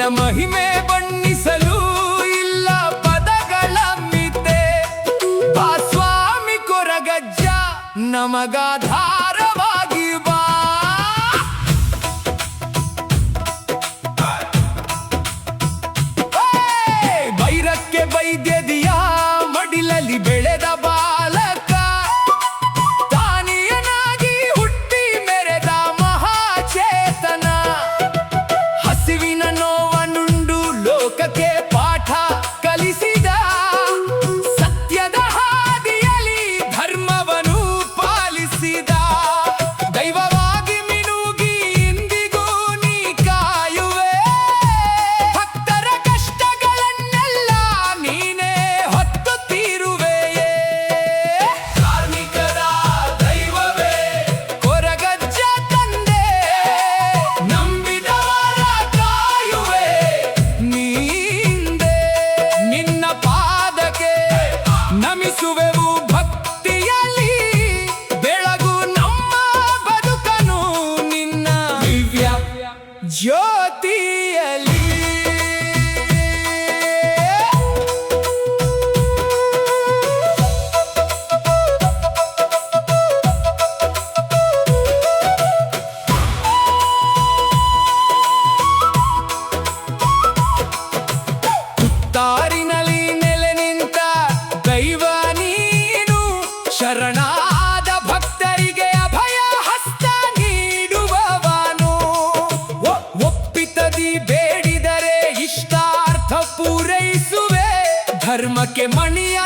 ನಿನ್ನ ಮಹಿಮೆ ಬಣ್ಣಿಸಲು ಇಲ್ಲ ಪದಗಳ ಮಿತೆ. ಬಾ ಸ್ವಾಮಿ ಕೊರಗಜ್ಜ ನಮಗಾಧಾರವಾಗಿ ಬಾ. ಬೈರಕ್ಕೆ ಬೈದ್ಯದಿಯ ಮಡಿಲಲ್ಲಿ ಬೆಳೆದ ಬಾಲಕ, ತಾನಿಯನಾಗಿ ಹುಟ್ಟಿ ಮೆರೆದ ಮಹಾಚೇತನ. ಹಸಿವಿನ ನೋವನುಂಡು ಲೋಕಕ್ಕೆ ಪಾಠ ಕಲಿಸಿದ, ಸತ್ಯದ ಹಾದಿಯಲ್ಲಿ ಧರ್ಮವನ್ನು ಪಾಲಿಸಿದ. ದೈವವಾಗಿ ಮಿನುಗಿ ಇಂದಿಗೂ ನೀ ಕಾಯುವೆ, ಭಕ್ತರ ಕಷ್ಟಗಳನ್ನೆಲ್ಲ ನೀನೇ ಹೊತ್ತು ತೀರುವೆಯೇ. ಕಾರ್ಮಿಕರ ದೈವವೇ ಕೊರಗಜ್ಜ ತಂದೆ, ನಂಬಿದವರ ಕಾಯುವೆ ನೀಂದೆ. ನಿನ್ನ ಪಾದಕ್ಕೆ ನಮಿಸುವೆವು ಭಕ್ತಿಯಲ್ಲಿ, ಬೆಳಗು ನಮ್ಮ ಬದುಕನು ನಿನ್ನ ದಿವ್ಯ ಜ್ಯೋತಿಯಲ್ಲಿ. ತಾರಿನಲ್ಲಿ ನೆಲೆ ನಿಂತ ದೈವ ನೀನು, ಶರಣಾದ ಭಕ್ತರಿಗೆ ಅಭಯ ಹಸ್ತ ನೀಡುವವನು. ಒಪ್ಪಿತದಿ ಬೇಡಿದರೆ ಇಷ್ಟಾರ್ಥ ಪೂರೈಸುವೆ, ಧರ್ಮಕ್ಕೆ ಮಣಿಯ